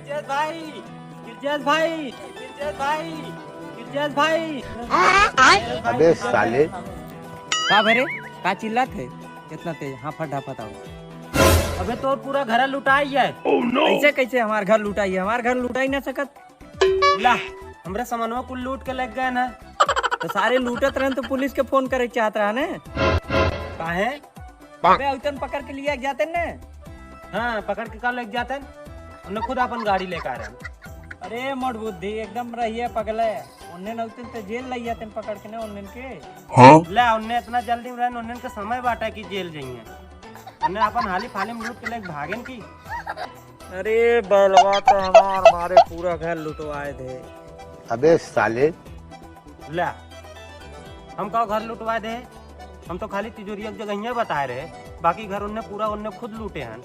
गिरजेश भाई, गिरजेश भाई, गिरजेश भाई, गिरजेश भाई। अबे साले का भरे का चिल्लात है इतना तेज? हाँ फटाफट आओ। अबे तो पूरा घर लुटाई है। कैसे कैसे हमार घर लुटाई है? हमार घर लुटाई ना सकत। ला हमरे सामानवा कुल लूट के लग गए ना। तो सारे लूटत रहे तो पुलिस के फोन करे चाहत रहा ने। काहे? अबे उतन पकड़ के लिए जाते ने। हाँ पकड़ के का लग जाते हमने खुद अपन गाड़ी लेकर आ रहे। अरे मोट बुद्धि एकदम रही है पगले। उन्हें न उतन तो जेल लग जाते पकड़ के ने उन्हें के। ला उन्हें इतना जल्दी रहे उन्हें का समय बांटा कि जेल जाइए। उन्हें अपन हाली फाली में लूट के लेके भागेन की। अरे बलवा तो हमारे पूरा घर लुटवाए थे। अबे साले ला हम का घर लुटवा दे? हम तो खाली तिजोरी एक जगह बताए रहे, बाकी घर उन्हें पूरा उन्हें खुद लूटे हैं।